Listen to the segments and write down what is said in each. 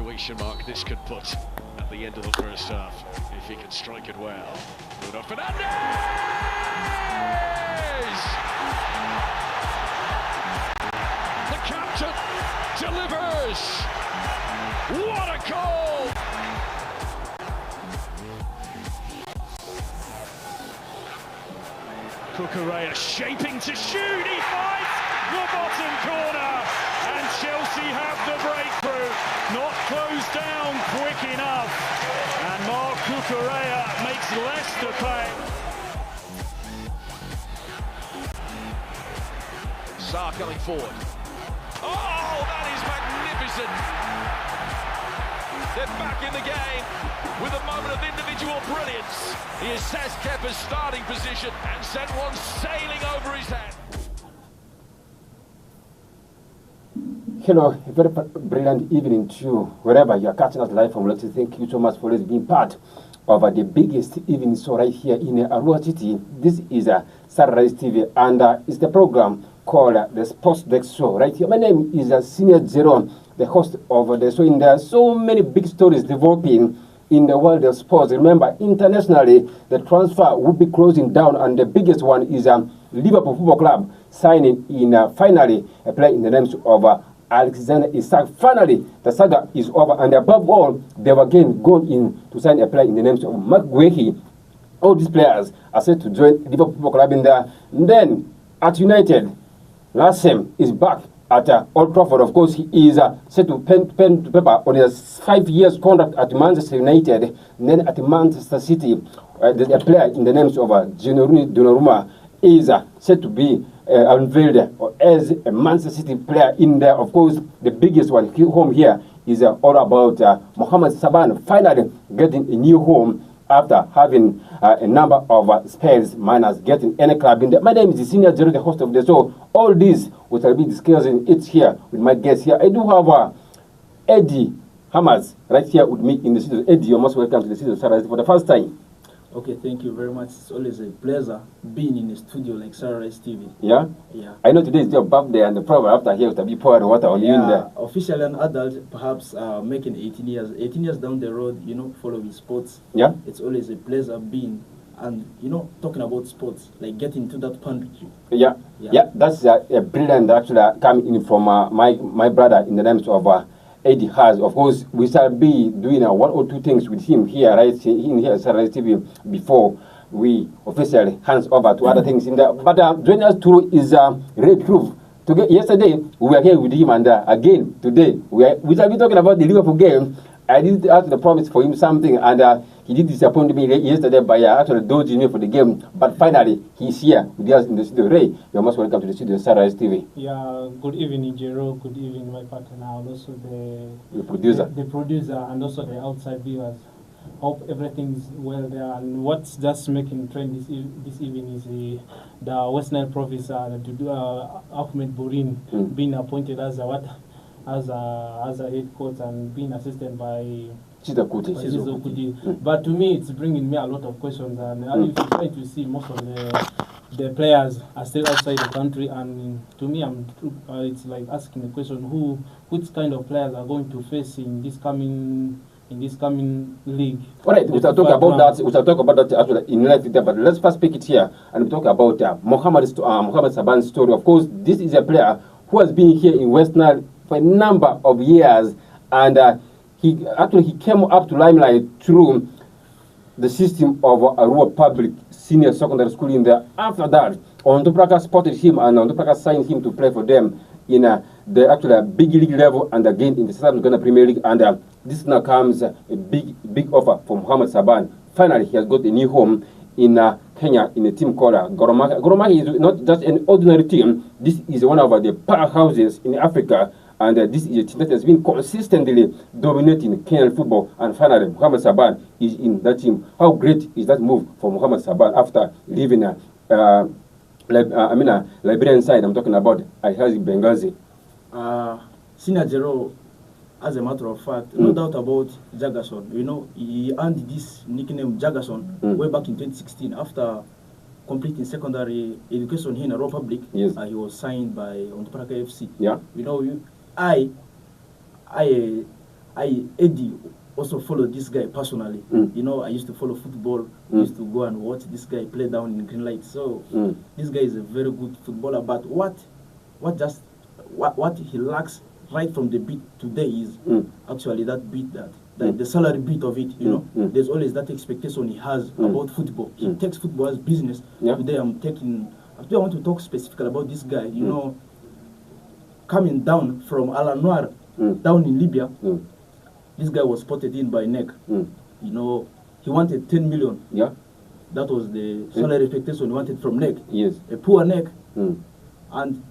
situation mark this could put at the end of the first half if he can strike it well. Bruno Fernandes! The captain delivers! What a goal! Cucurella shaping to shoot, he finds the bottom corner, and Chelsea have the breakthrough, not closed down quick enough, and Marc Cucurella makes Leicester pay. Sarr coming forward. Oh, that is magnificent! They're back in the game with a moment of individual brilliance. He assessed Kepa's starting position and sent one sailing over his head. Hello, a very brilliant evening to you, wherever you are catching us live from. Let's thank you so much for being part of the biggest evening show right here in Arua City. This is Sunrise TV, and it's the program called the Sports Desk Show right here. My name is Senior Jerome, the host of the show. There are so many big stories developing in the world of sports. Remember, internationally, the transfer will be closing down, and the biggest one is Liverpool Football Club signing in finally a player in the names of Alexander Isak. Finally, the saga is over, and above all, they were again going in to sign a player in the names of Marc Guehi. All these players are set to join Liverpool Football Club in there. And then at United, Lassem is back at Old Trafford. Of course, he is set to pen to paper on his 5 years contract at Manchester United. And then at Manchester City, there's a player in the names of Gennaro Donnarumma is set to be unveiled as a Manchester City player in there. Of course, the biggest one home here is all about Mohamed Saban finally getting a new home after having a number of spells minus getting any club in there. My name is the Senior Jerry, the host of the show. All this we shall be discussing it here with my guests here. I do have Eddie Hammers right here with me in the studio. Eddie, you're most welcome to the studio for the first time. Okay, thank you very much. It's always a pleasure being in the studio like Sunrise TV. Yeah? Yeah. I know today is your birthday, and the problem after here will be pouring water on you in there. Officially an adult, perhaps making 18 years. 18 years down the road, following sports. Yeah? It's always a pleasure being, and, talking about sports, like getting to that punditry. Yeah. That's a brilliant, actually, coming in from my brother in the names of Eddie has. Of course, we shall be doing one or two things with him here, right, in here at Sunrise TV before we officially hands over to other things in there. But joining us through is Ray Proof. Yesterday, we were here with him, and again, today, we shall be talking about the Liverpool game. I did ask the promise for him something, and he did disappoint me yesterday by actually dodging me for the game. But finally, he's here with us in the studio. Ray, you're most welcome to the studio, Sunrise TV. Yeah, good evening, Jero. Good evening, my partner, and also the producer. The producer, and also the outside viewers. Hope everything's well there. And what's just making trend this evening is the West Nile province, Ahmed Bourin, being appointed as a head coach and being assisted by Shizo Kuti. But to me, it's bringing me a lot of questions, and if you try to see most of the players are still outside the country, and to me, it's like asking the question: which kind of players are going to face in this coming league? All right, we shall talk about that. We shall talk about that actually in life there. But let's first pick it here and talk about Mohamed Saban's story. Of course, this is a player who has been here in West Nile for a number of years, and he came up to limelight through the system of Arua Public Senior Secondary School in there. After that, Ontopraka spotted him, and Ontopraka signed him to play for them in the actual big league level, and again in the South Ghana Premier League. And this now comes a big offer from Mohamed Saban. Finally, he has got a new home in Kenya in a team called Gor Mahia. Gor Mahia is not just an ordinary team. This is one of the powerhouses in Africa, and this is a team that has been consistently dominating Kenyan football. And finally, Mohamed Saban is in that team. How great is that move for Mohamed Saban after leaving Liberian side? I'm talking about Al-Ahly Benghazi. Senior Jero, as a matter of fact, no doubt about Jagason. He earned this nickname Jagason way back in 2016 after completing secondary education here in Arua Public. Yes. He was signed by Ontopraka FC. Yeah. I Eddie also followed this guy personally. You know, I used to follow football. I used to go and watch this guy play down in Greenlight. So this guy is a very good footballer. But what he lacks right from the beat today is actually that beat that the salary bit of it. You know, there's always that expectation he has about football. He takes football as business. Today I want to talk specifically about this guy. You know, coming down from Al Anwar down in Libya. This guy was spotted in by NEC. You know, he wanted 10 million. Yeah. That was the salary expectation he wanted from NEC. Yes. A poor NEC. And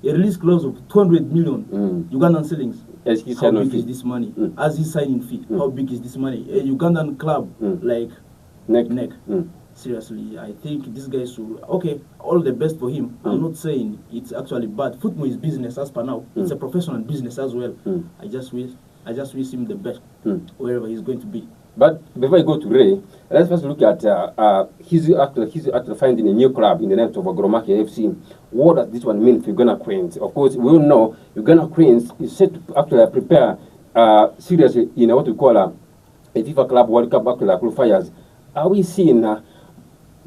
a release clause of 200 million Ugandan shillings. How big is this money? As his signing fee, how big is this money? A Ugandan club like NEC. Seriously, I think this guy should. Okay, all the best for him. I'm not saying it's actually bad. Football is business as per now. It's a professional business as well. I just wish him the best wherever he's going to be. But before I go to Ray, let's first look at his after finding a new club in the name of Gor Mahia FC. What does this one mean for Uganda Cranes? Of course, we all know Uganda Cranes is set to actually prepare seriously in what we call a FIFA Club World Cup qualifiers. Are we seeing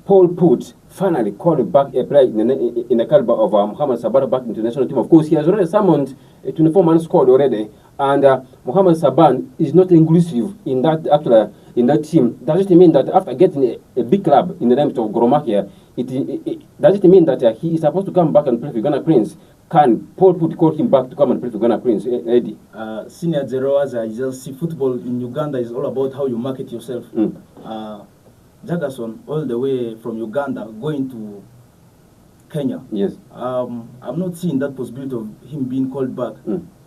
Paul Put finally calling back a player in the caliber of Mohamed Saban back into the national team? Of course, he has already summoned a 24-man squad already. And Mohamed Saban is not inclusive in that team. Does it mean that after getting a big club in the name of Gor Mahia, does it mean that he is supposed to come back and play for Uganda Cranes? Can Paul Put call him back to come and play for Uganda Cranes, Eddie? Senior Zero, as I just see, football in Uganda is all about how you market yourself. Jagason, all the way from Uganda, going to Kenya. Yes. I'm not seeing that possibility of him being called back.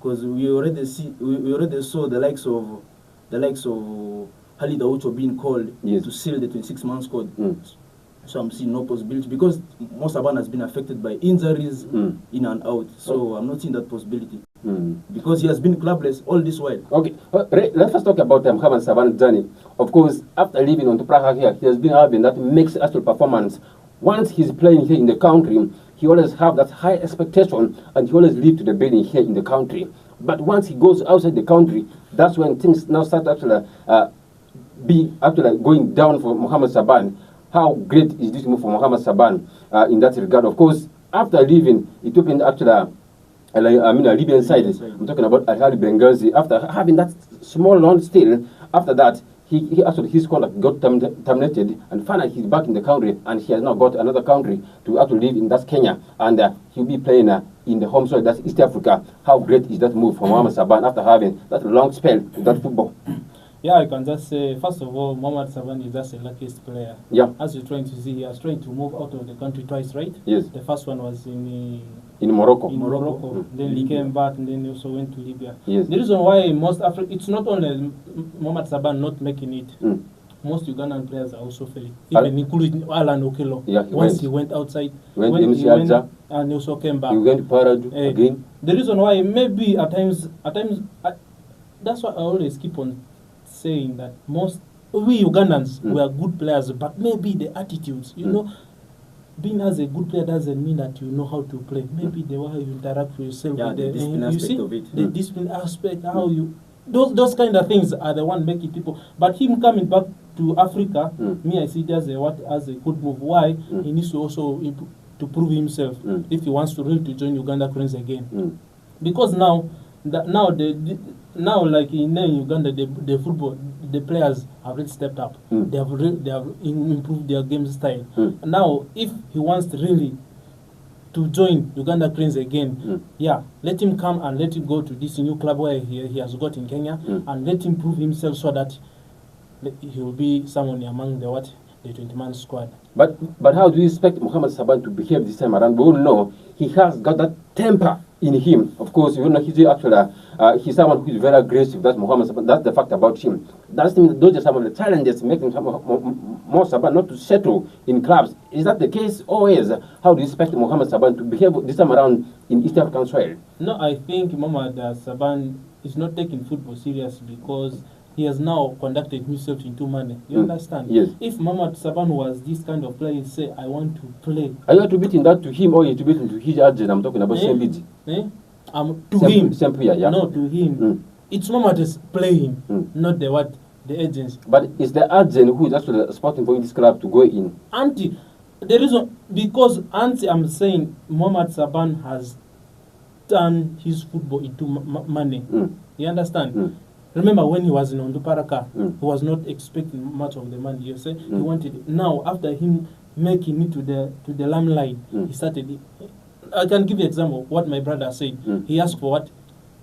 Because we already saw the likes of Khalid Aucho being called to seal the 26-man squad. So I'm seeing no possibility because Mo Saban has been affected by injuries in and out. So I'm not seeing that possibility because he has been clubless all this while. Okay, let's first talk about Mohamed Saban's journey. Of course, after leaving on to Praha here, he has been having that mixed actual performance. Once he's playing here in the country, he always have that high expectation and he always live to the building here in the country. But once he goes outside the country, that's when things now start actually going down for Mohamed Saban. How great is this move for Mohamed Saban in that regard? Of course, after leaving Ethiopian a Libyan side, I'm talking about Al-Ahly Benghazi. After having that small loan still, after that, his contract got terminated, and finally he's back in the country, and he has now got another country to actually live in. That's Kenya, and he'll be playing in the home soil. That's East Africa. How great is that move for Mohamed Saban after having that long spell in that football? Yeah, I can just say, first of all, Mohamed Saban is just the luckiest player. Yeah. As you're trying to see, he was trying to move out of the country twice, right? Yes. The first one was in Morocco. Then he came back, and then he also went to Libya. Yes. The reason why it's not only Mohamed Saban not making it. Most Ugandan players are also failing, even including Alan Okello. Yeah, he went outside, he went and he also came back. He went to Paradu again. The reason why maybe at times, that's why I always keep on saying that we Ugandans were good players, but maybe the attitudes, you know, being as a good player doesn't mean that you know how to play. Maybe the way you interact with yourself, the discipline aspect of it. The discipline aspect, how you those kind of things are the one making people. But him coming back to Africa, me I see it as a good move. Why? He needs to also to prove himself if he wants to really to join Uganda Cranes again. Because now like in Uganda, the football, the players have really stepped up. They have improved their game style. Now, if he wants to really to join Uganda Cranes again, let him come and let him go to this new club where he has got in Kenya, and let him prove himself so that he will be someone among the 20-man squad. But how do you expect Mohamed Saban to behave this time around? We all know he has got that temper in him. Of course, you know, he's someone who is very aggressive. That's Mohamed Saban. That's the fact about him. That's those are some of the challenges making more Saban not to settle in clubs. Is that the case always? How do you expect Mohamed Saban to behave this time around in East African soil? No, I think Mohamed Saban is not taking football seriously because he has now conducted himself into money. You understand? Yes. If Mohamed Saban was this kind of player, he'd say, I want to play. Are you attributing that to him or you attributing to his agent? I'm talking about Sembidi. To him. Sempuya, yeah. No, to him. it's Mohamed is playing, not the agents. But it's the agent who is actually supporting for this club to go in. Anti, the reason because I'm saying Mohamed Saban has turned his football into money. You understand? Remember when he was in Onduparaka, he was not expecting much of the money. You say he wanted it. Now after him making it to the limelight, he started. I can give you an example of what my brother said. He asked for what?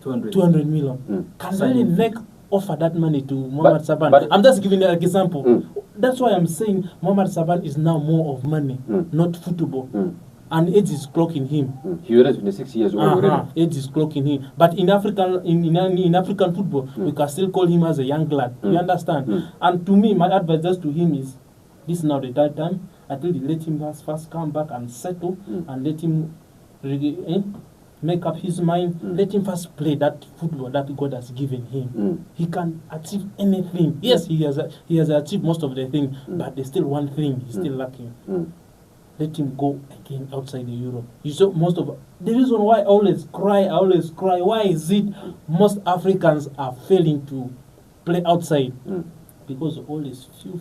200 million. Can really make offer that money to Mohamed Saban? But I'm just giving you an example. That's why I'm saying Mohamed Saban is now more of money, not football. And age is clocking him. He already 26 years old already. Age is clocking him. But in African African football, we can still call him as a young lad. You understand? And to me, my advice just to him is, this is now the third time. I think let him first come back and settle, and let him make up his mind. Let him first play that football that God has given him. He can achieve anything. Yes, he has achieved most of the thing, but there's still one thing he's still lacking. Let him go again outside the Europe. You saw most of the reason why I always cry. Why is it most Africans are failing to play outside? Because of all these few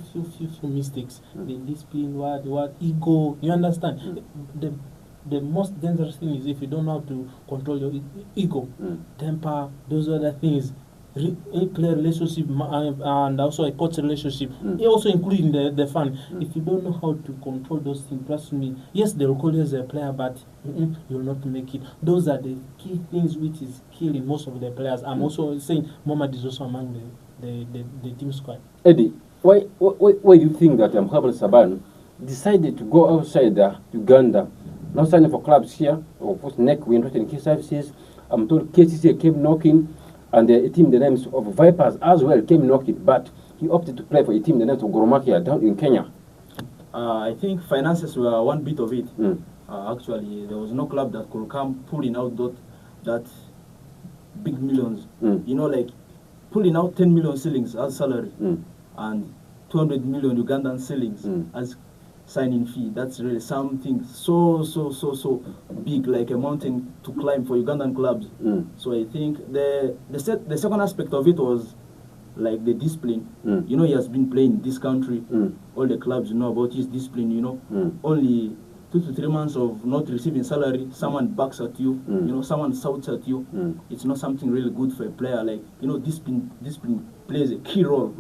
mistakes, the discipline, what ego. You understand? The most dangerous thing is if you don't know how to control your ego, temper, those other things. Player relationship and also a coach relationship, also including the fan. If you don't know how to control those things, trust me, yes, they will call you as a player, but you'll not make it. Those are the key things which is killing most of the players. I'm also saying Mohamed is also among the team squad. Eddie, why do you think that Mohamed Saban decided to go outside Uganda, not signing for clubs here? Of course, NEC, we're interested in key services. I'm told KCC came knocking. And a team the names of Vipers as well came knocking, but he opted to play for a team the names of Gor Mahia down in Kenya. I think finances were one bit of it. Actually, there was no club that could come pulling out that big millions. You know, like pulling out 10 million shillings as salary and 200 million Ugandan shillings as signing fee. That's really something so big, like a mountain to climb for Ugandan clubs. So I think the second aspect of it was like the discipline. You know, he has been playing in this country. All the clubs know about his discipline. You know, only 2 to 3 months of not receiving salary, someone backs at you. You know, someone shouts at you. It's not something really good for a player. Like, you know, discipline plays a key role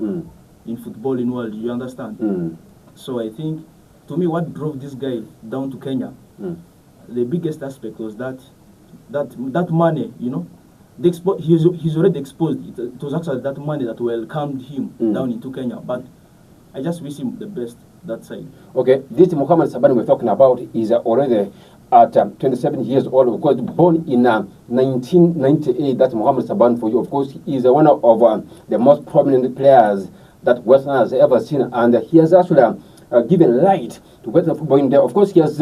in football in world. You understand? So I think, to me, what drove this guy down to Kenya, the biggest aspect was that money, you know, he's already exposed. It was actually that money that welcomed him down into Kenya. But I just wish him the best that side. Okay, this Mohamed Saban we're talking about is already at 27 years old. Of course, born in 1998. That's Mohamed Saban for you. Of course, he is one of the most prominent players that Western has ever seen, and he has actually given light to Western football in there. Of course, he has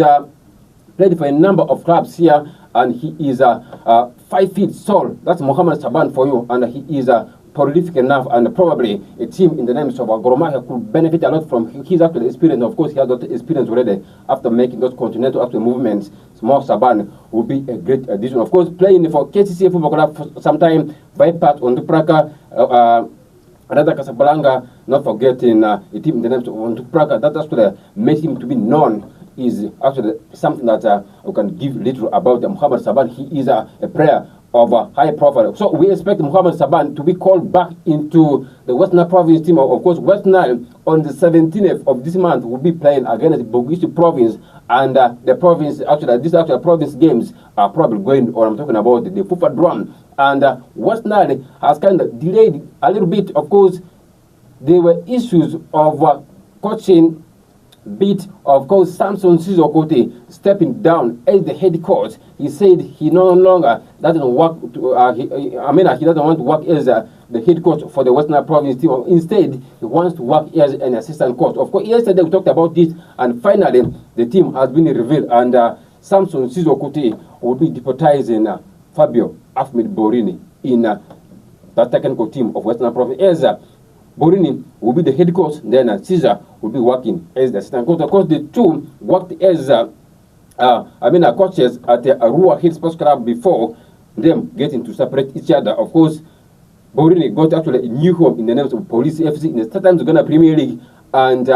played for a number of clubs here, and he is 5 feet tall. That's Mohamed Saban for you, and he is prolific enough, and probably a team in the names of Gor Mahia could benefit a lot from his actual experience. Of course, he has that experience already after making those continental after movements. Small Saban will be a great addition. Of course, playing for KCC Football Club for some time, Vipers on the Praka. Another Casablanca, not forgetting a team in the names of Ontupraka. That actually made him to be known is actually something that we can give little about Mohamed Saban. He is a player of high profile. So we expect Mohamed Saban to be called back into the Western Province team. Of course, Western on the 17th of this month will be playing against Bogishi Province. And the province, these province games are probably going on. I'm talking about the FUFA drum. And Western has kind of delayed a little bit. Of course, there were issues of coaching bit. Of course, Samson Sizokote stepping down as the head coach. He said he no longer doesn't work. He doesn't want to work as the head coach for the Western Province team. Instead, he wants to work as an assistant coach. Of course, yesterday we talked about this, and finally the team has been revealed. And Samson Sizokote will be deputizing Fabio Ahmed Borini in the technical team of Western Province. As Borini will be the head coach, then Caesar will be working as the assistant coach. Of course, the two worked as coaches at the Arua Hill Sports Club before them getting to separate each other. Of course, Borini got actually a new home in the name of Police FC in the third time to Ghana Premier League, and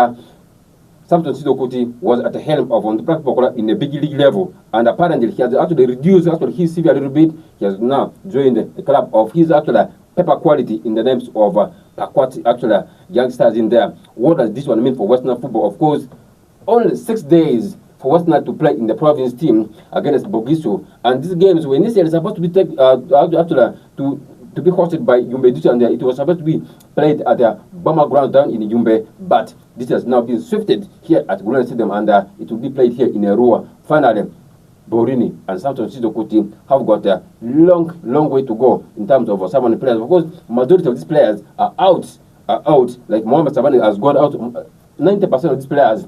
Samson Sido Kuti was at the helm of Ontoprak Pokola in the big league level, and apparently he has actually reduced his CV a little bit. He has now joined the club of his actually pepper quality in the names of Pakwati actually youngsters in there. What does this one mean for Western football? Of course, only 6 days for Western to play in the province team against Bogiso, and these games were initially supposed to be to be hosted by Yumbe Duty, and it was supposed to be played at the Bama ground down in Yumbe, but this has now been shifted here at Gulani Stadium, and it will be played here in Arua. Finally, Borini and Samson Sido Kuti have got a long way to go in terms of some of the players. Of course, majority of these players are out. Like Mohamed Savani has gone out. 90% of these players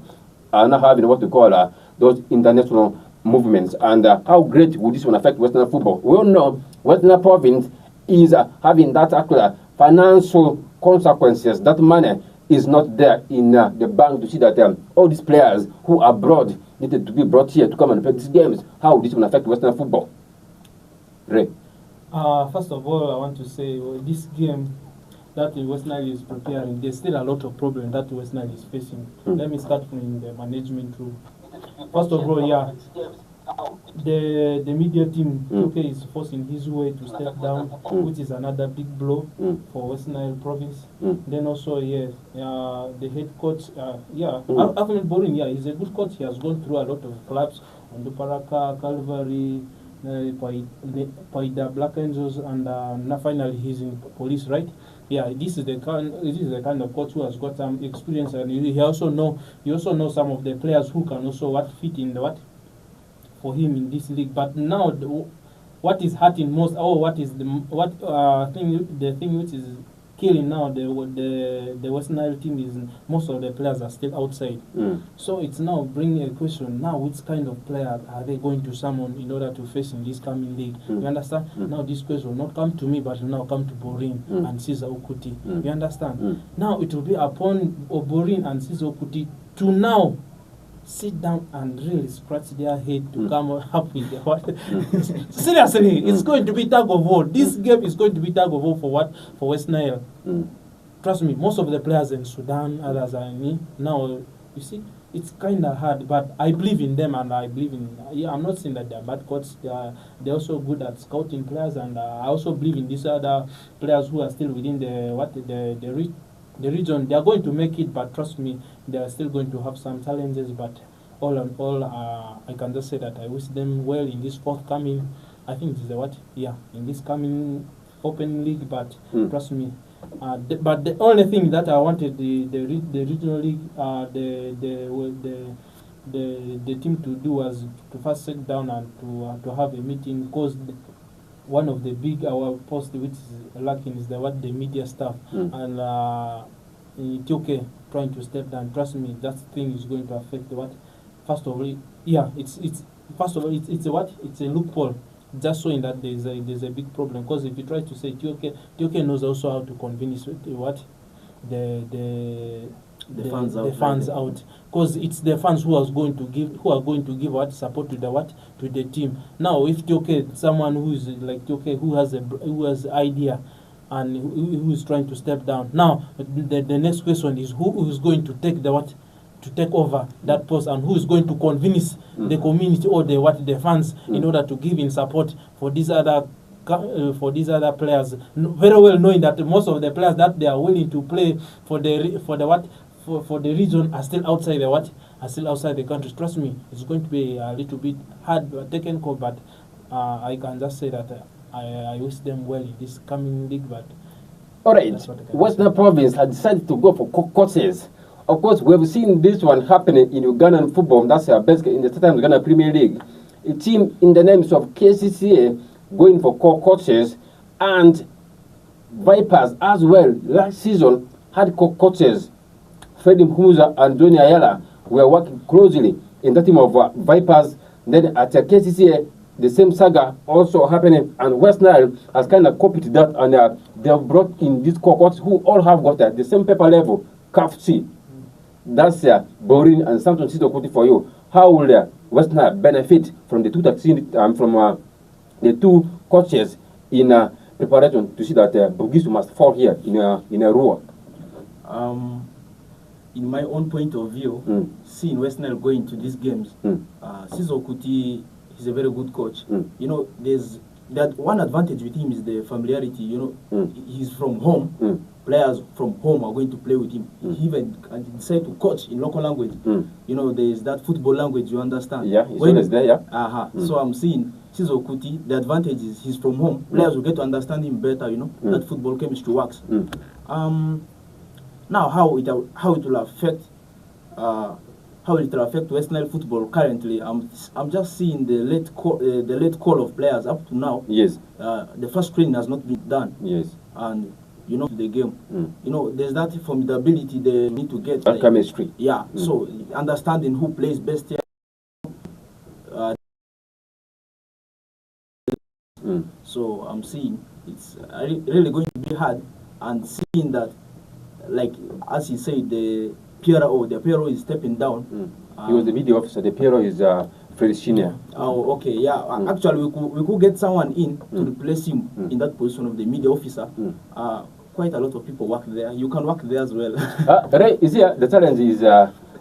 are now having what we call those international movements. And how great would this one affect Western football? We all know Western province is having that actual financial consequences. That money is not there in the bank to see that all these players who are abroad needed to be brought here to come and play these games. How this will affect Western football? Ray. First of all, I want to say this game that West Nile is preparing, there's still a lot of problems that West Nile is facing. Let me start from the management room. First of all, the media team, UK is forcing his way to step down, which is another big blow for West Nile province. Then also, the head coach, Ahmed Borin, he's a good coach. He has gone through a lot of clubs, Onduparaka, Calvary, Paida Black Angels, and now finally he's in Police, right? This is the kind of coach who has got some experience, and he also know some of the players who can also fit in for him in this league. But now what is hurting most, the thing which is killing now the West Nile team is most of the players are still outside. So it's now bringing a question, now which kind of player are they going to summon in order to face in this coming league? You understand? Now this question will not come to me, but will now come to Borin and Caesar Okuti. You understand? Now it will be upon Borin and Caesar Okuti to now sit down and really scratch their head to come up with what. Seriously, it's going to be tug of war. This game is going to be tug of war for what? For West Nile. Trust me, most of the players in Sudan, others are in me. Now, you see, it's kind of hard, but I believe in them, and I believe in. I'm not saying that they're bad coaches. They're also good at scouting players, and I also believe in these other players who are still within the region. They are going to make it, but trust me, they are still going to have some challenges. But all in all, I can just say that I wish them well in this forthcoming. I think this is in this coming Open League. But trust me. But the only thing that I wanted the regional league, the team to do was to first sit down and to have a meeting, because one of the big our post which is lacking is the media staff, and Ethiopia trying to step down. Trust me, that thing is going to affect first of all, it's a loophole, just showing that there's a big problem. Because if you try to say Ethiopia knows also how to convince the fans out, because it's the fans who are going to give support to the team. Now if someone who is like who has idea and who is trying to step down, now the next question is who is going to take to take over that post, and who is going to convince the community or the fans in order to give in support for these other players, very well knowing that most of the players that they are willing to play for the region are still outside the country. Trust me, it's going to be a little bit hard taken call, but I can just say that I wish them well in this coming league. But all right, Western Province has decided to go for coaches. Of course, we have seen this one happening in Ugandan football. That's basically in the third time Uganda Premier League. A team in the names of KCCA going for coaches, and Vipers as well. Last season had coaches. Freddie Mhumuza and Johnny Ayala were working closely in the team of Vipers. Then at KCCA, the same saga also happening, and West Nile has kind of copied that, and they have brought in these coaches who all have got the same paper level, CAF C. That's Borin and Samson Sido Kuti for you. How will West Nile benefit from the two coaches in preparation to see that Bugisu must fall here in a row? In my own point of view, seeing West Nile going to these games, Sizo Kuti is a very good coach. You know, there's that one advantage with him is the familiarity. You know, he's from home. Players from home are going to play with him. He even decided to coach in local language. You know, there's that football language you understand. Yeah, he's always there, yeah. So I'm seeing Sizo Kuti, the advantage is he's from home. Players will get to understand him better, you know, that football chemistry works. Now, how it will affect West Nile football currently? I'm just seeing the late call of players up to now. Yes. The first training has not been done. Yes. And you know the game. You know, there's that formidability they need to get. That chemistry. Yeah. So understanding who plays best here. So I'm seeing it's really going to be hard, and seeing that, like as he said, the PRO is stepping down. He was the video officer. The PRO is Fred Senior. Oh, okay, yeah. Actually, we could get someone in to replace him in that position of the media officer. Quite a lot of people work there. You can work there as well. Ray, is here the challenge is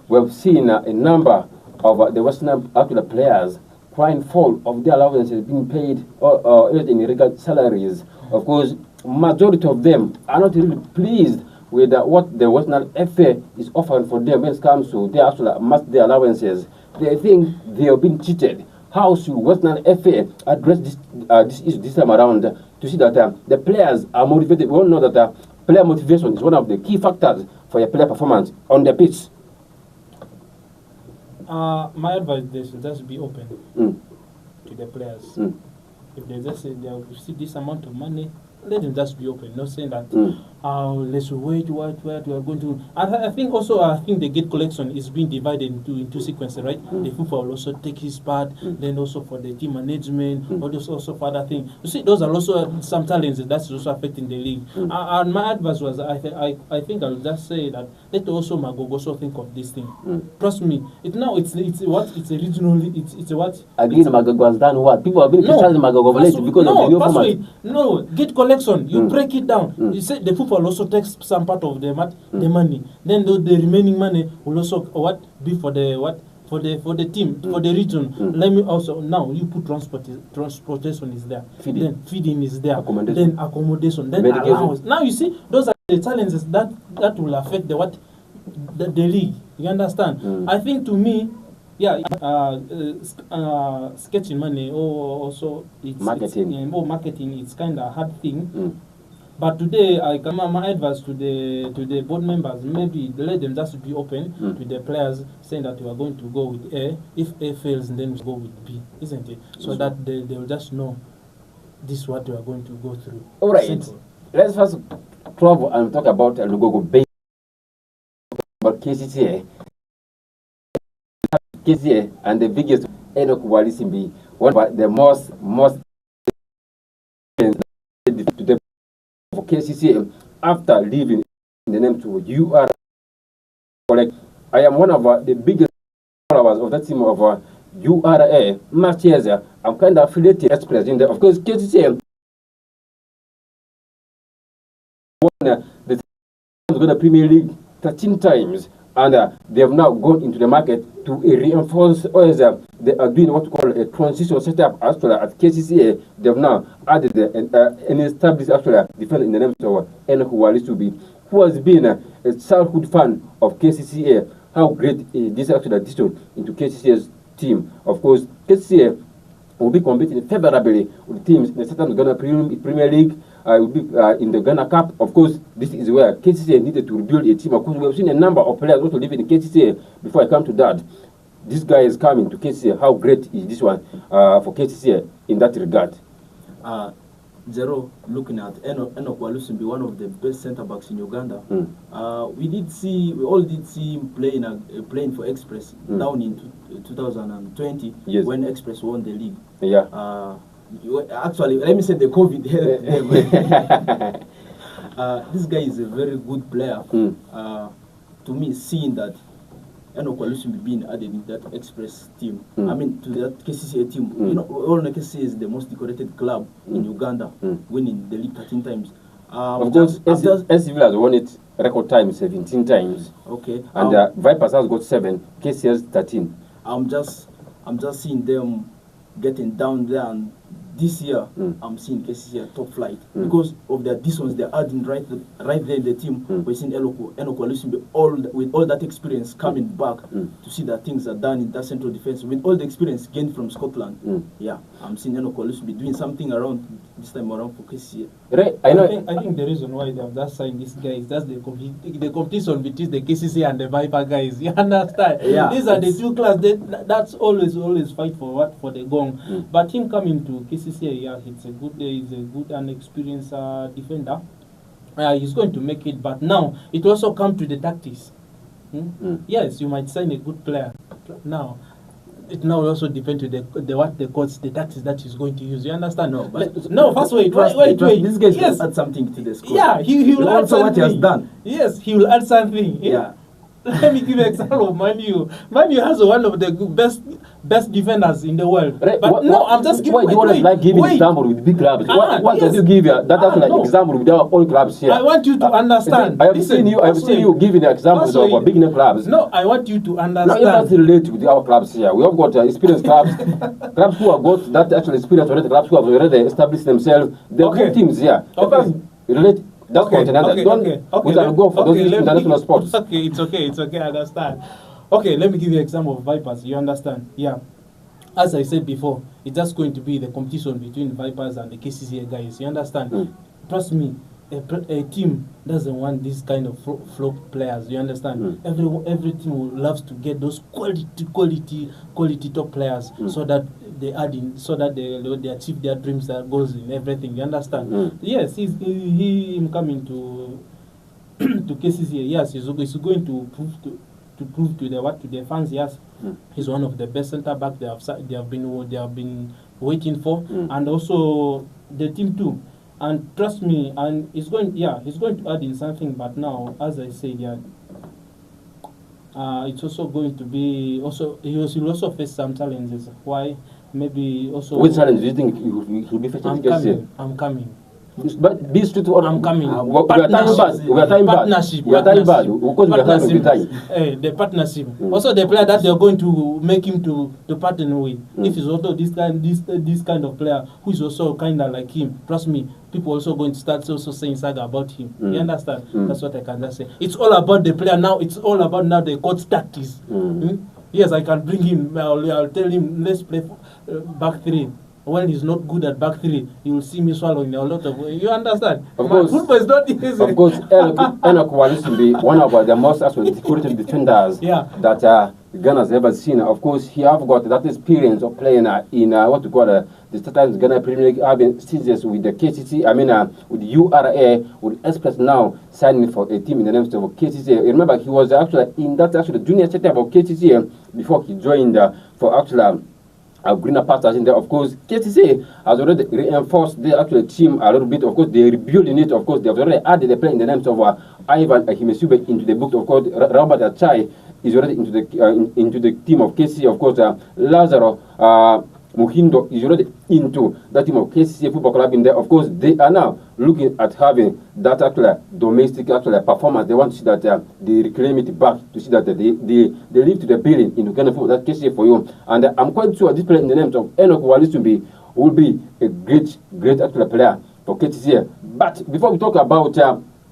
we've seen a number of the Western players crying fall of their allowances being paid or in irregular salaries. Of course, majority of them are not really pleased with what the Western FA is offering for them when it comes to their actual monthly allowances. They think they have been cheated. How should Western FA address this issue this time around to see that the players are motivated? We all know that player motivation is one of the key factors for a player performance on the pitch. My advice is just be open to the players. If they just say they see this amount of money, let them just be open, not saying that let's wait, we are going to. I think the gate collection is being divided into sequences, right? The FIFA will also take his part, then also for the team management, also for other things. You see, those are also some talents that's also affecting the league. And my advice was, I think I'll just say that let also Magogo also think of this thing. Trust me, it's a regional, it's a what? Again, Magogo has done what? People have been criticizing Magogo because of the new format. No, gate collection, you break it down. You say the football also takes some part of the money. Then the remaining money will also be for the team, for the region. Let me also now you put transportation is there, then feeding is there, then accommodation, then allowance. Now you see those are the challenges that will affect the league. You understand? I think to me, sketching money or also marketing. It's kind of a hard thing. But today, my advice to the board members, maybe let them just be open to the players, saying that we are going to go with A. If A fails, then we go with B, isn't it? So that they will just know this is what we are going to go through. All right. Simple. Let's first travel and talk about Lugogo Bay. About KCCA and the biggest Enoch Walisimbi, one of the most to the for KCCA after leaving the name to UR. I am one of the biggest followers of that team of URA. Last year, I'm kind of affiliated as president. Of course, KCCA won the Premier League 13 times. And they have now gone into the market to reinforce, or they are doing what we call a transition setup. Actually, at KCCA, they have now added an established defender in the name of Enoch Walisubi, who has been a childhood fan of KCCA. How great is this addition into KCCA's team? Of course, KCCA will be competing favorably with teams in the Southern Ghana Premier League. Will be in the Ghana Cup. Of course, this is where KCCA needed to rebuild a team. Of course, we have seen a number of players also living in KCCA. Before I come to that, this guy is coming to KCCA. How great is this one for KCCA in that regard? Zero, looking at Enoch Walusimbi, one of the best centre backs in Uganda. We all did see him playing for Express down in 2020 when Express won the league. Yeah. Actually, let me say the COVID helped them. This guy is a very good player. To me, seeing that Enoch Walusimbi being added in that Express team. I mean, to that KCCA team. You know, all the KCCA is the most decorated club in Uganda, winning the league 13 times. Of course, SCV has won it record time 17 times. Okay. And Vipers has got 7, KC has 13. I'm just seeing them getting down there, and this year I'm seeing KCCA top flight because of the additions they're adding right there in the team. We're seeing Enoch Walusimbi with all that experience coming back to see that things are done in that central defense with all the experience gained from Scotland. Yeah, I'm seeing Enoch Walusimbi doing something around this time around for KCCA. Right, I think the reason why they have just signed this guy is that's the competition between the KCCA and the Viper guys. You understand? Yeah, these are the two clubs that's always fight for the gong. But him coming to KCCA, yeah, he's a good and experienced defender. He's going to make it, but now it also comes to the tactics. Yes, you might sign a good player. Now, it now also depends to the tactics that he's going to use. You understand? First wait. This guy will add something to the squad. Yeah, he will add something. What he has done. Yes, he will add something. Yeah. Let me give you an example of Man U. Man U has one of the best defenders in the world. Right. But I'm just giving. Why do you want to like giving example with big clubs? Why don't you give that example with our own clubs here? I want you to understand. I have seen you giving examples of big name clubs. No, I want you to understand. Now, you can't relate with our clubs here. We have got experienced clubs, clubs who have got that actual experience already, clubs who have already established themselves. They're good teams here. Okay. Relate. That's continental. We can go for those international sports. Okay, it's okay, I understand. Okay, let me give you an example of Vipers. You understand? Yeah. As I said before, it's just going to be the competition between Vipers and the KCCA guys. You understand? Trust me, a team doesn't want this kind of flop players. You understand? Every team loves to get those quality top players so that they add in, so that they achieve their dreams, their goals in everything. You understand? Yes, him coming to KCCA. Yes, he's going to prove to the fans. Yes, he's one of the best centre back they have been waiting for, and also the team too. And trust me, and he's going to add in something. But now, as I said, it's also going to be he will also face some challenges. Why? Maybe also. Which challenge do you think he'll be facing? I'm coming. But these two, I'm coming. We are time bad. Partnership. We are time bad because we are having time. The partnership. Also, the player that they're going to make him to partner with. If he's also this kind of player who is also kind of like him, trust me, people also going to start also saying saga about him. You understand? That's what I can just say. It's all about the player now. It's all about now the coach tactics. Yes, I can bring him. I'll tell him let's play back three. When he's not good at back three, you will see me swallowing a lot of. You understand? Of course, football is not easy. Of course, Enoch Walusimbi, one of the most actually decorated defenders that Ghana has ever seen. Of course, he have got that experience of playing in what we call the Stars Ghana Premier League, having seasons with the KCC. I mean, with URA, with Express now signing for a team in the name of KCC. Remember, he was actually in that junior setup of KCC before he joined for actually. Greener pastures in there. Of course, KCC has already reinforced the actual team a little bit. Of course, they're rebuilding it. Of course, they have already added a player in the names of Ivan Himesube into the book. Of course, Robert Achai is already into the team of KCC. Of course, Lazaro Muhindo is already into that team of KCC Football Club in there. Of course, they are now looking at having that actual domestic performance. They want to see that they reclaim it back, to see that they live to the billing in Ghana football. That KCC for you. And I'm quite sure this player in the name of Enoch Walusimbi will be a great actual player for KCC. But before we talk about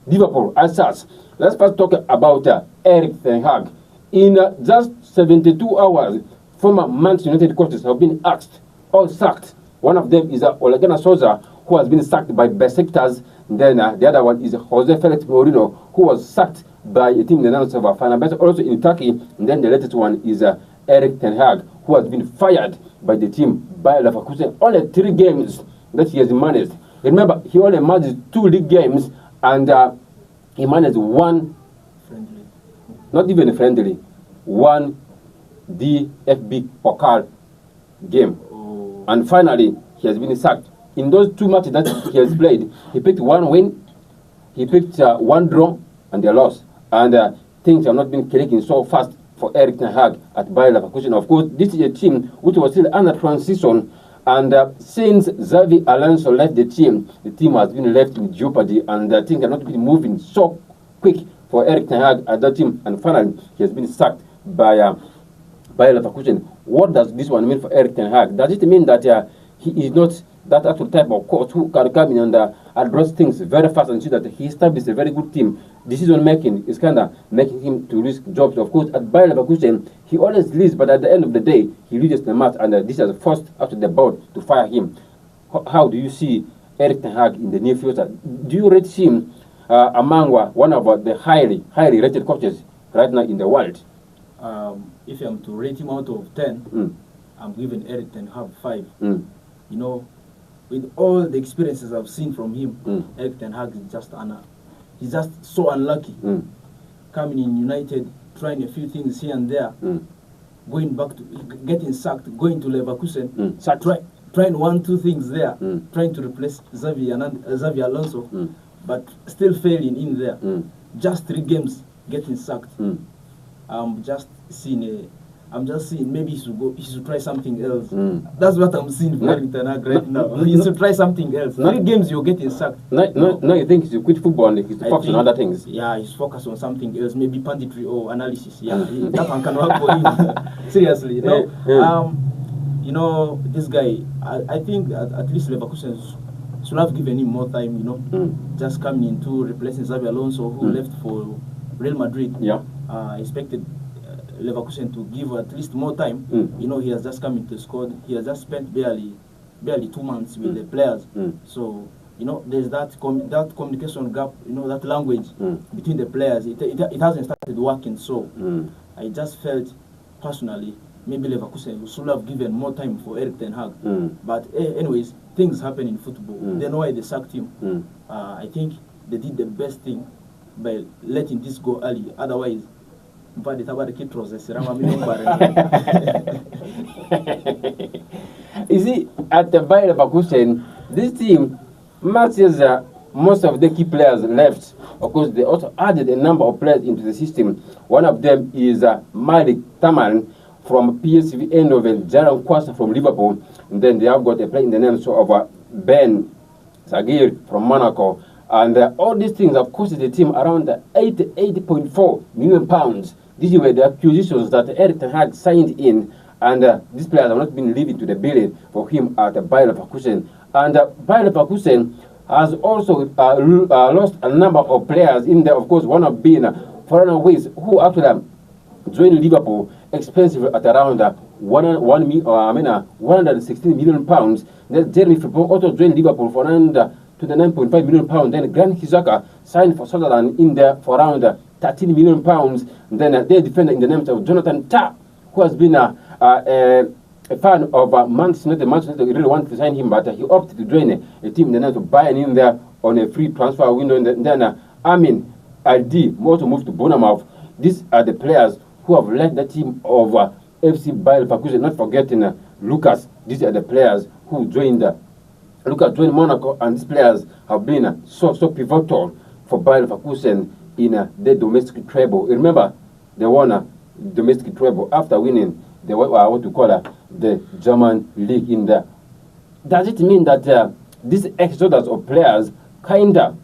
Liverpool as such, let's first talk about Erik ten Hag. In just 72 hours, former Manchester United coaches have been asked or sacked. One of them is Ole Gunnar Solskjaer, who has been sacked by Besiktas. Then the other one is Jose Felix Mourinho, who was sacked by a team in the name of Fenerbahce, also in Turkey. And then the latest one is Erik ten Hag, who has been fired by the team by Leverkusen. Only 3 games that he has managed. Remember, he only managed 2 league games, and he managed 1 friendly, not even a friendly, 1 DFB Pokal game. And finally, he has been sacked. In those 2 matches that he has played, he picked 1 win, he picked 1 draw, and they lost. And things have not been clicking so fast for Erik ten Hag at Bayer Leverkusen. Of course, this is a team which was still under transition, and since Xavi Alonso left the team has been left in jeopardy, and things cannot be moving so quick for Erik ten Hag at that team, and finally he has been sacked by Bayer Leverkusen. What does this one mean for Erik ten Hag? Does it mean that he is not that actual type of coach who can come in and address things very fast and see that he established a very good team? Decision making is kind of making him to risk jobs. Of course, at Bayer Leverkusen, he always leads, but at the end of the day, he loses the match, and this is forced after the board to fire him. How do you see Erik ten Hag in the near future? Do you rate him among one of the highly rated coaches right now in the world? If I'm to rate him out of 10, I'm giving Erik ten Hag 5. You know, with all the experiences I've seen from him, Erik ten Hag is he's just so unlucky. Coming in United, trying a few things here and there, going back to getting sacked, going to Leverkusen, trying 1-2 things there, trying to replace Xavi Alonso, but still failing in there. Just 3 games getting sacked. I'm just seeing maybe he should try something else. That's what I'm seeing for Erik ten Hag right now. He should try something else. 3 games you're getting sacked. No, you think he should quit football and he should focus on other things? Yeah, he's focused on something else, maybe punditry or analysis. Yeah, that one can work for him. Seriously, you know. You know, this guy, I think at least Leverkusen should have given him more time, you know. Just coming into replacing Xabi Alonso, who left for Real Madrid. Yeah. I expected Leverkusen to give at least more time. You know, he has just come into the squad. He has just spent barely 2 months with the players. So, you know, there's that communication gap, you know, that language between the players. It hasn't started working. So, I just felt personally, maybe Leverkusen should have given more time for Erik ten Hag. But anyways, things happen in football. They know why they sacked him. I think they did the best thing by letting this go early. Otherwise, you see, at the Bayer Leverkusen, this team, most of the key players left. Of course, they also added a number of players into the system. One of them is Malik Taman from PSV Eindhoven, Jaron Kwasa from Liverpool, and then they have got a player in the name of Ben Sagir from Monaco. And all these things have costed the team around 80.4 million pounds. These were the acquisitions that Erik ten Hag signed in, and these players have not been leaving to the building for him at Bayer Leverkusen. And Bayer Leverkusen has also lost a number of players in there. Of course, one of being foreign ways who actually joined Liverpool expensive at around 116 million pounds. Then Jeremy Frimpong also joined Liverpool for around 29.5 million pounds. Then Granit Xhaka signed for Sunderland in there for around 13 million pounds. Then their defender in the name of Jonathan Tah, who has been a fan of Manchester United. Manchester United really wanted to sign him, but he opted to join a team in the name of Bayern in there on a free transfer window. And then Amin Aldi also moved to Bournemouth. These are the players who have led the team of FC Bayer Leverkusen. Not forgetting Lucas. These are the players who joined. Lucas joined Monaco, and these players have been so pivotal for Bayer Leverkusen in the domestic treble. Remember, they won domestic treble after winning what we call the German league in there. Does it mean that these exodus of players kinda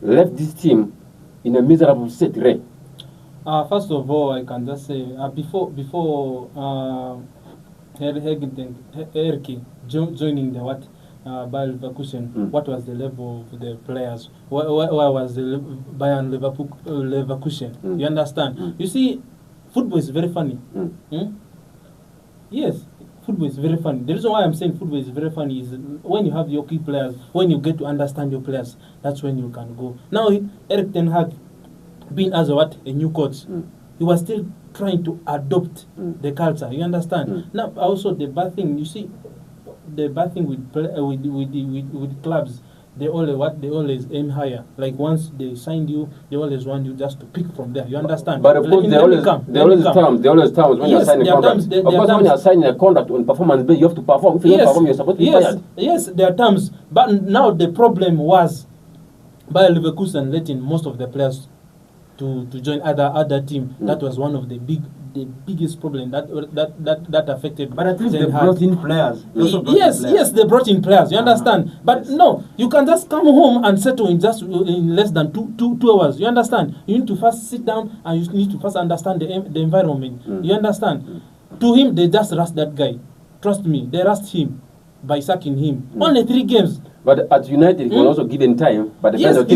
left this team in a miserable state, Ray? First of all, I can just say before Erki joining the Bayer Leverkusen, what was the level of the players? Where was the Bayern Leverkusen? You understand? You see, football is very funny. Yes, football is very funny. The reason why I'm saying football is very funny is when you have your key players, when you get to understand your players, that's when you can go. Now, Erik ten Hag, being as a new coach, he was still trying to adopt the culture. You understand? Now, also the bad thing, you see, the bad thing with clubs, they always aim higher. Like once they signed you, they always want you just to pick from there. You understand? But of course, they always terms when you're signing a contract. Of course, when you're signing a contract on performance base, you have to perform. If you don't perform, you're supposed to be fired. Yes, there are terms. But now the problem was Bayer Leverkusen letting most of the players to join other team. That was one of the the biggest problem that affected. But at least Ten they Hag. brought in players. They also brought in Yes, players. yes, they brought in players. You understand? But Yes. no, you can just come home and settle in just in less than two hours. You understand? You need to first sit down and you need to first understand the environment. You understand? To him, they just rushed that guy. Trust me, they rushed him by sacking him. Only 3 games. But at United, he was also given time. But the Yes, fans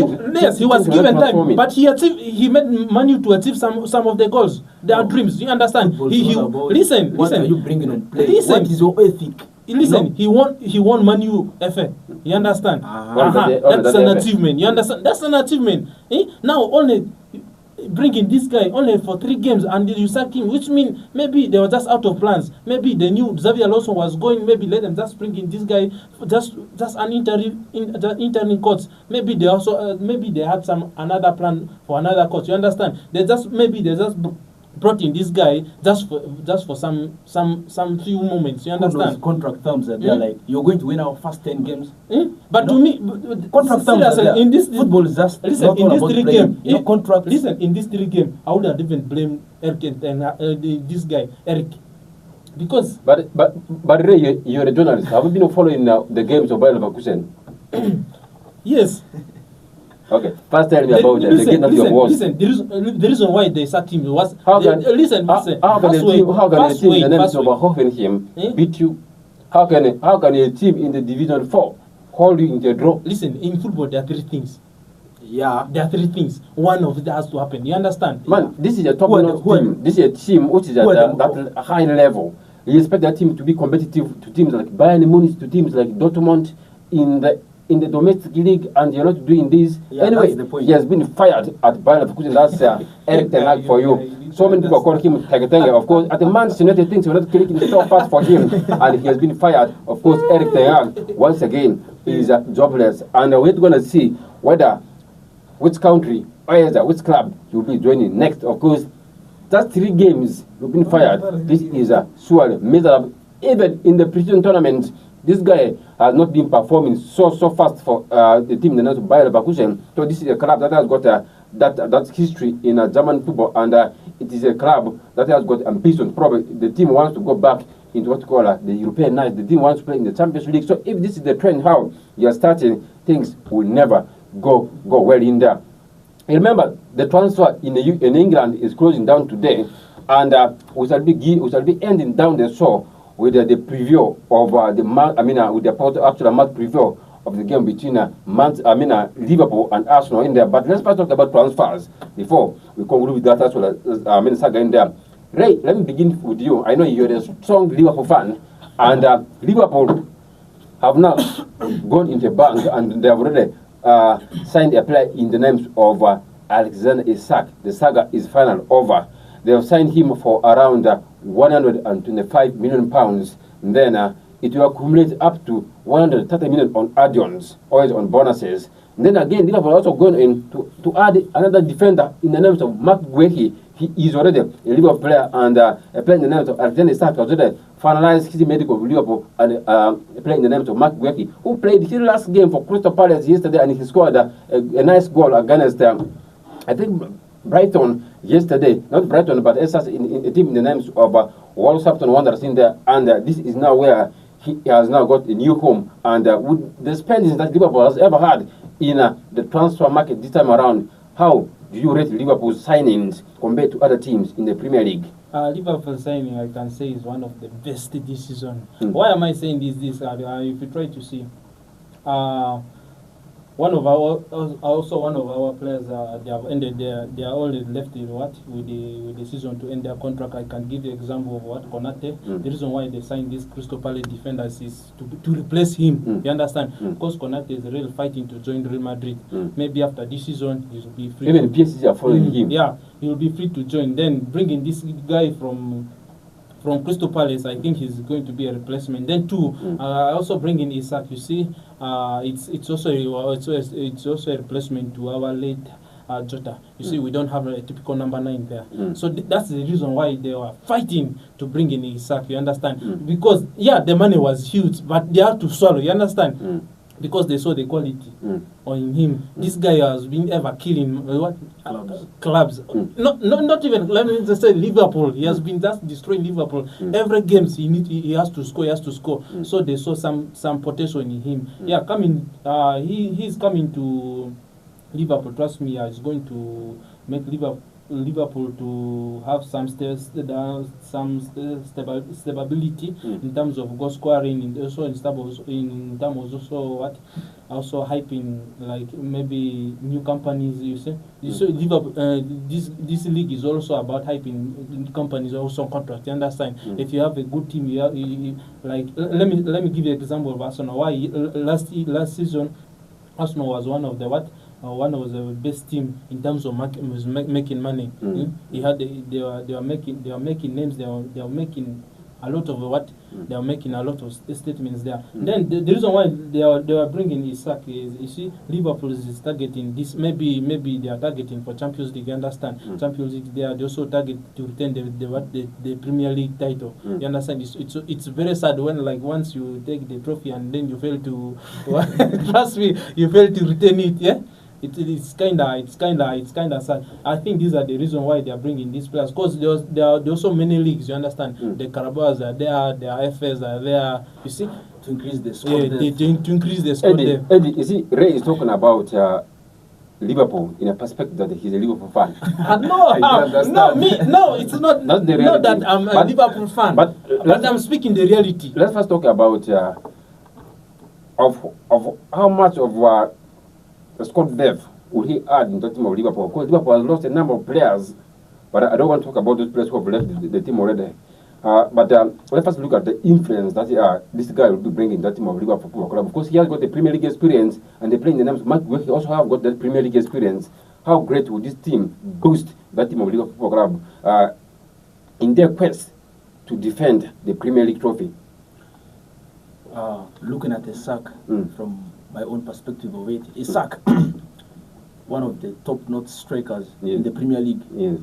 he was things were given not time, transforming. but he made Manu to achieve some of the goals. Their dreams. You understand? Football's He not about listen. What are you bringing on play? Listen. What is your ethic? Listen, You know? he won Manu FA. You understand? Only That's that an FA. achievement. You understand? That's an achievement. Now only bringing this guy only for 3 games and you sack him, which means maybe they were just out of plans. Maybe they knew Xavi Alonso was going. Maybe let them just bring in this guy, just an interim coach. Maybe they also maybe they had another plan for another coach. You understand? They just brought in this guy just for some few moments. You Who knows understand? contract terms that they're like, you're going to win our first 10 games. But No. to me, Contract terms are seriously, there. in this Football is just listen, not in all this about 3 playing. games, You know, contracts. Listen, in this 3 games, I would have even blamed Eric and this guy Eric, because But Ray, you're a journalist. Have you been following the games of Bayer Leverkusen? yes. Okay, first tell me about the game that you watched. Listen, the reason why they sacked him was How can listen. how can a team in the names of Hoffenheim beat you? How can a team in the Division 4 hold you in the draw? Listen, in football there are 3 things. Yeah. There are 3 things. One of it has to happen. You understand? Man, this is a Who are top-notch the- team. This is a team which is at Who are the- that high level. You expect that team to be competitive to teams like Bayern Munich, to teams like Dortmund in the domestic league, and you're not doing this. Yeah, Anyway, that's the point. he has been fired at Bayern Leverkusen. That's Eric Ten Hag for you. So many people call him Tegetenge. Of course, at the Manchester United, things were not clicking so fast for him, and he has been fired. Of course, Eric Ten Hag once again is jobless, and we're going to see which country or which club he will be joining next. Of course, that's 3 games you've been fired. This is surely miserable. Even in the preseason tournament, this guy has not been performing so fast for the team, the Bayer Leverkusen. So this is a club that has got that history in German football, and it is a club that has got ambition. Probably the team wants to go back into what you call the European night. The team wants to play in the Champions League. So if this is the trend, how you are starting, things will never go well in there. And remember, the transfer in England is closing down today, and we shall be ending down the show with the preview of with the actual match preview of the game between Liverpool and Arsenal in there. But let's first talk about transfers before we conclude with that as well as saga in there. Ray, let me begin with you. I know you're a strong Liverpool fan, and Liverpool have now gone into a bank and they have already signed a player in the names of Alexander Isak. The saga is final over. They have signed him for around 125 million pounds. And then it will accumulate up to 130 million on add-ons, always on bonuses. And then again, Liverpool also going in to add another defender in the names of Mark Guehi. He is already a Liverpool player, and a player in the names of Alexander Isak has already finalized his medical with Liverpool, and a player in the names of Mark Guehi, who played his last game for Crystal Palace yesterday, and he scored a nice goal against I think Brighton yesterday, not Brighton, but Essex in a team in the names of Wolverhampton Wanderers in there, and this is now where he has now got a new home, and with the spending that Liverpool has ever had in the transfer market this time around, how do you rate Liverpool's signings compared to other teams in the Premier League? Liverpool signing, I can say, is one of the best this season. Why am I saying this? If you try to see, one of our players, they have ended they are already left with the season to end their contract. I can give you example of Konate. The reason why they signed this Crystal Palace defenders is to replace him. You understand? Because Konate is really fighting to join Real Madrid. Maybe after this season he will be free. Even PSG are following him. Yeah, he will be free to join. Then bringing this guy from Crystal Palace, I think he's going to be a replacement. Then also bringing Isak. You see, it's also a replacement to our late Jota. You see, we don't have a typical number 9 there. So that's the reason why they were fighting to bring in Isak. You understand? Because the money was huge, but they had to swallow. You understand? because they saw the quality on him. This guy has been ever killing clubs. Not even, let me just say Liverpool. He has been just destroying Liverpool. Every game he has to score. He has to score. So they saw some potential in him. Yeah, he's coming to Liverpool. Trust me, he's going to make Liverpool to have some stability in terms of goal scoring, and also in terms also what, also hyping, like maybe new companies. You see, so Liverpool, this league is also about hyping companies, also contract. You understand? If you have a good team, you like let me give you an example of Arsenal. Why last season Arsenal was one of the best team in terms of making money. They were making names. They were making a lot of what. They are making a lot of statements there. Then the reason why they were bringing Isak is, you see, Liverpool is targeting this. Maybe they are targeting for Champions League. You understand? Champions League. They also target to retain the Premier League title. You understand? It's very sad when, like, once you take the trophy and then you fail to trust me, you fail to retain it. Yeah. It's kinda sad. I think these are the reason why they are bringing these players, because there are so many leagues. You understand? The Carabaos are there, the IFS are there. You see, to increase the squad. To increase the squad. Eddie, you see, Ray is talking about Liverpool in a perspective that he's a Liverpool fan. No, it's not. That's the reality. Not that I'm a Liverpool fan, but I'm speaking the reality. Let's first talk about of how much of squad depth will he add in the team of Liverpool? Because Liverpool has lost a number of players, but I don't want to talk about those players who have left the team already. But let's first look at the influence that this guy will be bringing that team of Liverpool Football Club. Because he has got the Premier League experience, and they play in the names. Mark Guehi also have got that Premier League experience. How great will this team boost that team of Liverpool Football Club in their quest to defend the Premier League trophy? Looking at Isak from my own perspective of it, Isak, one of the top-notch strikers in the Premier League,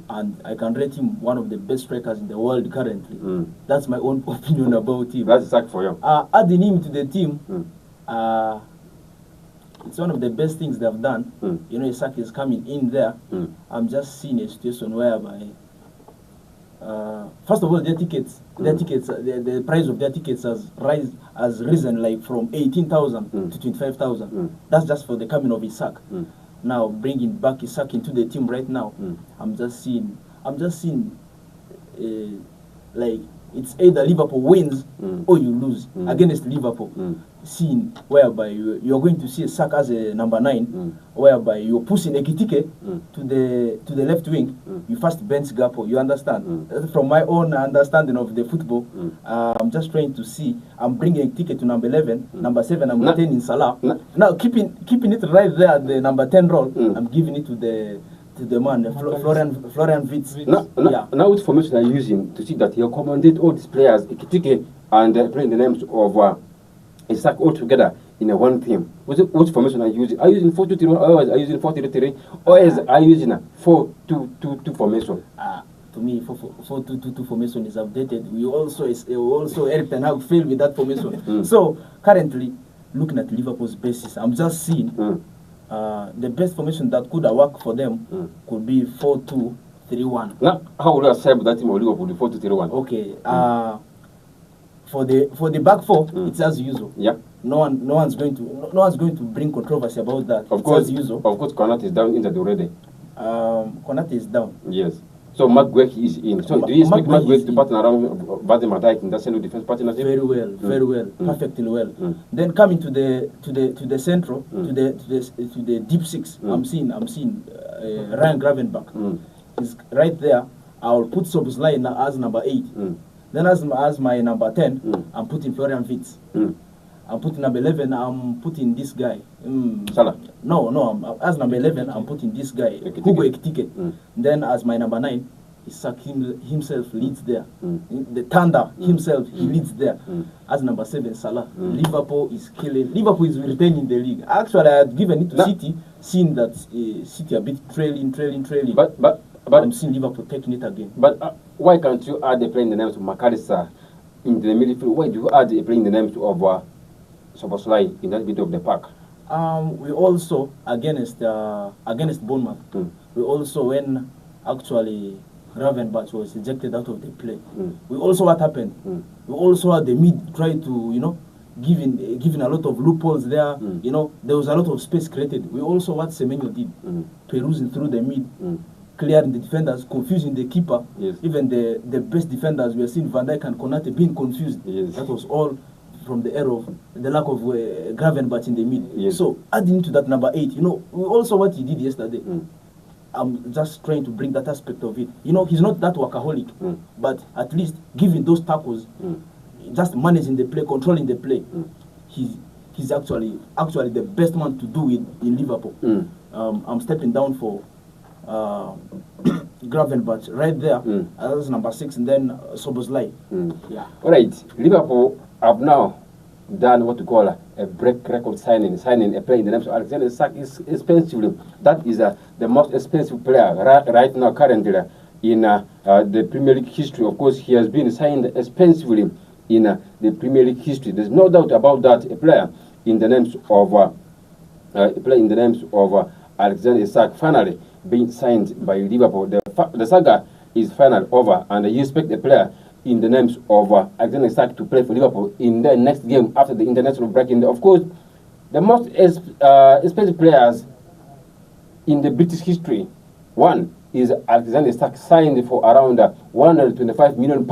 and I can rate him one of the best strikers in the world currently. That's my own opinion about him. That's Isak for you. Adding him to the team, it's one of the best things they've done. You know, Isak is coming in there. I'm just seeing a situation whereby, first of all, the price of their tickets has risen like from 18,000 to 25,000. That's just for the coming of Isak. Now bringing back Isak into the team right now, I'm just seeing like it's either Liverpool wins or you lose against Liverpool. Seeing whereby you're going to see Isak as a number 9, whereby you're pushing Ekitike to the left wing. You first bench Gakpo. You understand? From my own understanding of the football, I'm just trying to see. I'm bringing Ekitike to number 11, number 7. I'm retaining Salah. Now keeping it right there at the number 10 role. I'm giving it to the man, Florian Wirtz. Now which formation are you using to see that he accommodated all these players, Ekitike, and playing the names of Isak all together in a one team? Which formation are you using? Are you using 4-2-3-1, or are you using 4-3-3, or are you using a 4-2-2-2 formation? To me, 4-2-2-2 formation is updated. We also Erik Ten Hag failed with that formation. So currently, looking at Liverpool's basis, I'm just seeing the best formation that could work for them could be 4-2-3-1. Now, how will you accept that team of Liverpool, the 4-2-3-1? Okay. For the back four, it's as usual. Yeah. No one's going to bring controversy about that. Of course, as usual. Of course, Konate is down injured already. Konate is down. Yes. So Mark Guehi is in. So do you expect Mark Guehi to partner around Virgil van Dijk in that central defense partnership? Very well, perfectly well. Then coming to the central, to the deep six, I'm seeing Ryan Gravenberch is right there. I'll put Szoboszlai as number 8. Then as my number 10, I'm putting Florian Wirtz. I'm putting number 11, I'm putting this guy. Salah? No, as number 11, I'm putting this guy, Hugo Ekitike. Then as my number 9, Isak himself leads there. The Thunder himself, he leads there. As number 7, Salah. Liverpool is killing. Liverpool is retaining the league. Actually, I had given it to City, seeing that City a bit trailing. But I'm seeing Liverpool taking it again. But why can't you add a player in the names of McAllister in the midfield? Why do you add a player in the names of Soboslai in that bit of the park? We also against Bournemouth. We also, when actually Gravenberch was ejected out of the play, we also, what happened? We also had the mid try to giving a lot of loopholes there. There was a lot of space created. We also, what Semenyo did, perusing through the mid, clearing the defenders, confusing the keeper. Yes. Even the best defenders we have seen, Van Dijk and Konate, being confused. Yes. That was all from the error of the lack of Gravenberch in the mid. Yes. So adding to that, number 8, we also, what he did yesterday, I'm just trying to bring that aspect of it. He's not that workaholic, but at least giving those tackles, just managing the play, controlling the play, he's actually the best man to do it in Liverpool. I'm stepping down for Gravenberch right there. That's number 6, and then Szoboszlai. Yeah. All right, Liverpool have now done what you call a break record signing a player in the name of Alexander Isak is expensively. That is the most expensive player right now currently in the Premier League history. Of course, he has been signed expensively in the Premier League history. There's no doubt about that. A player in the names of Alexander Isak finally being signed by Liverpool. The saga is finally over, and you expect a player in the names of Alexander Isak to play for Liverpool in the next game after the international break. Of course, the most expensive players in the British history, one is Alexander Isak, signed for around £125 million,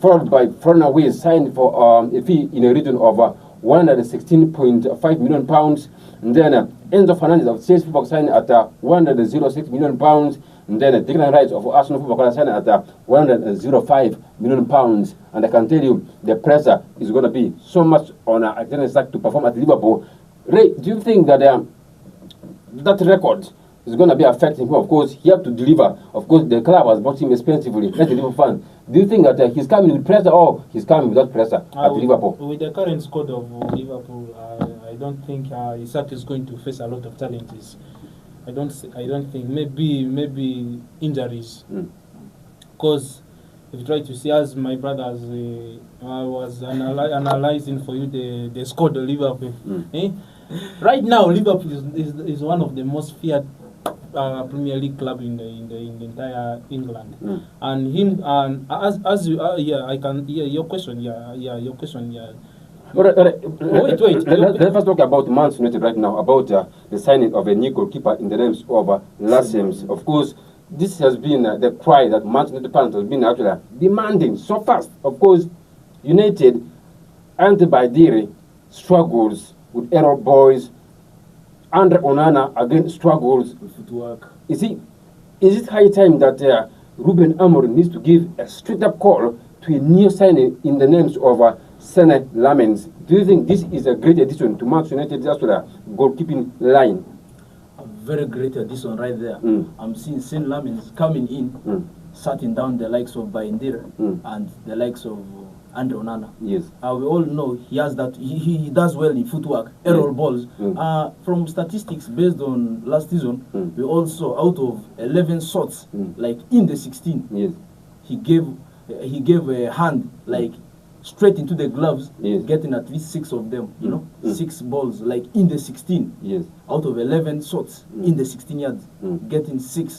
followed by Florian Wirtz, signed for a fee in a region of £116.5 million. And then Enzo Fernandez of Chelsea Football signed at £106 million. And then Declan Rice of Arsenal Football Club signed at £105 million. And I can tell you, the pressure is going to be so much on Alexander Isak to perform at Liverpool. Ray, do you think that that record is going to be affecting him? Of course, he has to deliver. Of course, the club has bought him expensively. Let the Liverpool fan. Do you think that he's coming with pressure, or he's coming without pressure at Liverpool? With the current squad of Liverpool, I don't think Isak is going to face a lot of challenges. I don't think. Maybe injuries. Because if you try to see, as my brothers was analyzing for you the squad of Liverpool. Right now, Liverpool is one of the most feared Premier League club in the entire England. And him, and as you I can your question. Your question. Wait. Let's first talk about Manchester United right now, about the signing of a new goalkeeper in the names of Lascelles. Of course, this has been the cry that Manchester United fans has been actually demanding so fast. Of course, United, Ante Baidire struggles with error boys. Andre Onana again struggles with footwork. Is it high time that Ruben Amorim needs to give a straight up call to a new signing in the names of Senne Lammens? Do you think this is a great addition to Manchester United's goalkeeping line? A very great addition right there. I'm seeing Senne Lammens coming in, shutting down the likes of Baindira and the likes of Andre Onana. Yes. We all know he has that. He does well in footwork, error balls. From statistics based on last season, we also, out of 11 shots, like in the 16, yes, he gave a hand like straight into the gloves, yes, getting at least 6 of them. 6 balls like in the 16. Yes. Out of 11 shots in the 16 yards, getting 6